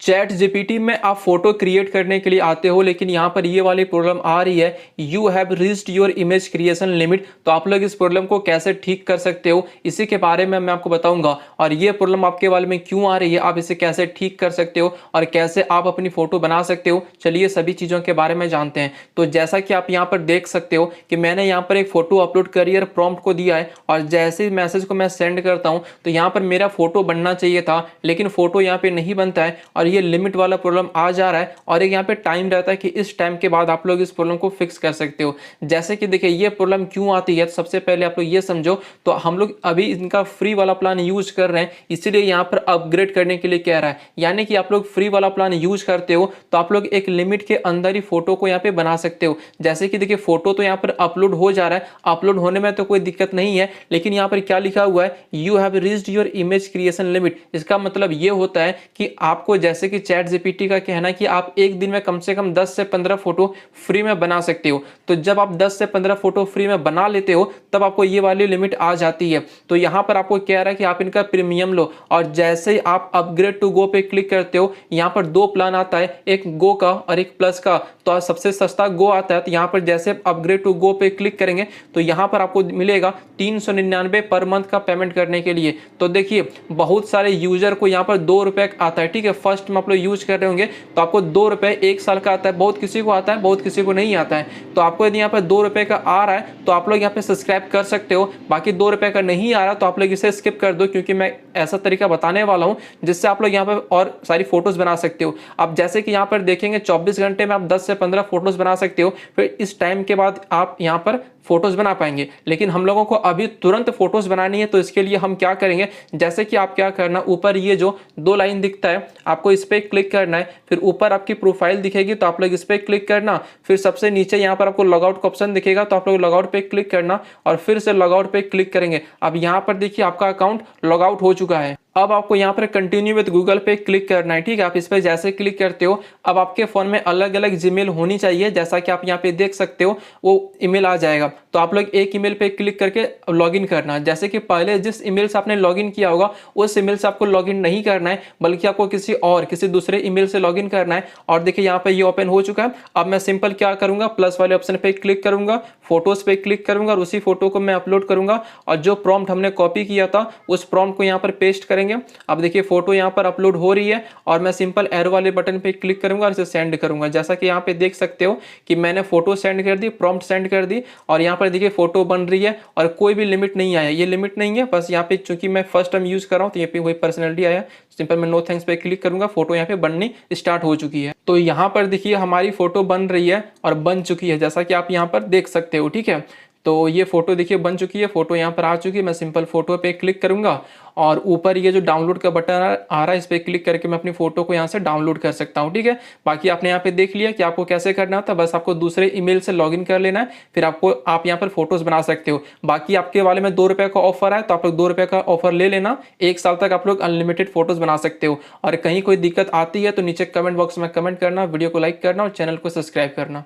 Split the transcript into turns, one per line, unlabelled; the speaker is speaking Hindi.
चैट जीपीटी में आप फोटो क्रिएट करने के लिए आते हो, लेकिन यहाँ पर ये वाली प्रॉब्लम आ रही है, you have reached your image creation limit. तो आप लोग इस प्रॉब्लम को कैसे ठीक कर सकते हो, इसी के बारे में मैं आपको बताऊंगा। और ये प्रॉब्लम आपके बारे में क्यों आ रही है, आप इसे कैसे ठीक कर सकते हो और कैसे आप अपनी फोटो बना सकते हो, चलिए सभी चीज़ों के बारे में जानते हैं। तो जैसा कि आप यहाँ पर देख सकते हो कि मैंने यहाँ पर एक फोटो अपलोड करियर प्रॉम्प्ट को दिया है, और जैसे ही मैसेज को मैं सेंड करता हूँ तो यहाँ पर मेरा फोटो बनना चाहिए था, लेकिन फोटो यहाँ पे नहीं बनता है और ये लिमिट वाला प्रॉब्लम आ जा रहा है। और एक यहाँ पे टाइम रहता है कि इस टाइम के बाद आप लोग इस प्रॉब्लम को फिक्स कर सकते हो। जैसे कि देखिए ये प्रॉब्लम क्यों आती है, तो सबसे पहले आप लोग ये समझो, तो हम लोग अभी इनका फ्री वाला प्लान यूज कर रहे हैं, इसीलिए यहाँ पर अपग्रेड करने के लिए कह रहा है। यानी कि आप लोग फ्री वाला प्लान यूज करते हो तो आप लोग एक लिमिट के अंदर ही फोटो को यहाँ पे बना सकते हो। जैसे कि देखिए फोटो तो यहाँ पर अपलोड हो जा रहा है, अपलोड होने में तो कोई दिक्कत नहीं है, लेकिन यहाँ पर क्या लिखा हुआ है, you have reached your image creation limit. इसका मतलब ये होता है कि आपको, जैसे कि चैट जीपीटी का कहना है कि आप एक दिन में कम से कम 10 से 15 फोटो फ्री में बना सकते हो। तो जब आप 10 से 15 फोटो फ्री में बना लेते हो तब आपको ये वाली लिमिट आ जाती है। तो यहाँ पर आपको कह रहा है कि आप इनका प्रीमियम लो, और जैसे ही आप अपग्रेड टू गो पे क्लिक करते हो, यहाँ पर दो प्लान आता है, एक गो का और एक प्लस का। तो सबसे सस्ता गो आता है, तो यहाँ पर जैसे अपग्रेड टू गो पे क्लिक करेंगे तो यहाँ पर आपको मिलेगा 399 पर मंथ का पेमेंट करने के लिए। तो देखिए बहुत सारे यूजर को यहाँ पर 2 रुपए आता है, ठीक है। फर्स्ट में आप लोग यूज कर रहे होंगे तो आपको 2 रुपए 1 साल का आता है, बहुत किसी को आता है, बहुत किसी को नहीं आता है। तो आपको यदि यहाँ पर 2 रुपए का आ रहा है तो आप लोग यहाँ पे सब्सक्राइब कर सकते हो। बाकी 2 रुपए का नहीं आ रहा तो आप लोग इसे स्किप कर दो, क्योंकि मैं ऐसा तरीका बताने वाला हूँ जिससे आप लोग यहाँ पर और सारी फोटोज बना सकते हो। अब जैसे कि यहाँ पर देखेंगे 24 घंटे में आप 10 से 15 फोटोज बना सकते हो, फिर इस टाइम के बाद आप यहाँ पर फोटोज बना पाएंगे। लेकिन हम लोगों को अभी तुरंत फोटोज बनानी है, तो इसके लिए हम क्या करेंगे, जैसे कि आप क्या करना, ऊपर ये जो 2 लाइन दिखता है आपको इस पर क्लिक करना है, फिर ऊपर आपकी प्रोफाइल दिखेगी तो आप लोग इस पर क्लिक करना, फिर सबसे नीचे यहाँ पर आपको लॉगआउट का ऑप्शन दिखेगा तो आप लोग लॉगआउट पे क्लिक करना और फिर से लॉगआउट पे क्लिक करेंगे। अब यहाँ पर देखिए आपका अकाउंट लॉगआउट हो चुका है। अब आपको यहाँ पर कंटिन्यू विद गूगल पे क्लिक करना है, ठीक है। आप इस पर जैसे क्लिक करते हो, अब आपके फोन में अलग अलग जीमेल होनी चाहिए, जैसा कि आप यहाँ पे देख सकते हो वो ईमेल आ जाएगा। तो आप लोग एक ईमेल पे क्लिक करके लॉगिन करना। जैसे कि पहले जिस ईमेल से आपने लॉगिन किया होगा उस ईमेल से आपको लॉगिन नहीं करना है, बल्कि आपको किसी दूसरे ईमेल से लॉगिन करना है। और देखिए यहाँ पे ये ओपन हो चुका है। अब मैं सिंपल क्या करूंगा, प्लस वाले ऑप्शन पे क्लिक करूंगा, फोटोज पे क्लिक करूंगा और उसी फोटो को मैं अपलोड करूंगा, और जो प्रॉम्प्ट हमने कॉपी किया था उस प्रॉम्प्ट को यहाँ पर पेस्ट करेंगे। अब देखिए फोटो यहाँ पर अपलोड हो रही है और मैं सिंपल एरो वाले बटन पे क्लिक करूंगा और इसे सेंड करूंगा। जैसा कि यहाँ पे देख सकते हो कि मैंने फोटो सेंड कर दी, प्रॉम्प्ट सेंड कर दी, और यहाँ पर देखिए फोटो बन रही है और कोई भी लिमिट नहीं आया। ये लिमिट नहीं है, बस यहाँ पे चूंकि मैं फर्स्ट टाइम यूज कर रहा हूँ तो यहाँ पे कोई पर्सनैलिटी आया, सिंपल मैं नो थैंक्स पे क्लिक करूंगा, फोटो यहाँ पे बननी स्टार्ट हो चुकी है। तो यहाँ पर देखिए हमारी फोटो बन रही है और बन चुकी है, जैसा कि आप यहाँ पर देख सकते हो, ठीक है। तो ये फोटो देखिए बन चुकी है, फोटो यहाँ पर आ चुकी है। मैं सिंपल फोटो पे क्लिक करूंगा और ऊपर ये जो डाउनलोड का बटन आ रहा है इस पर क्लिक करके मैं अपनी फोटो को यहाँ से डाउनलोड कर सकता हूँ, ठीक है। बाकी आपने यहाँ पे देख लिया कि आपको कैसे करना होता है, बस आपको दूसरे ईमेल से लॉगिन कर लेना है, फिर आप यहाँ पर फोटोज बना सकते हो। बाकी आपके वाले में 2 रुपए का ऑफर है, तो आप लोग 2 रुपए का ऑफर ले लेना, 1 साल तक आप लोग अनलिमिटेड फोटोज बना सकते हो। और कहीं कोई दिक्कत आती है तो नीचे कमेंट बॉक्स में कमेंट करना, वीडियो को लाइक करना और चैनल को सब्सक्राइब करना।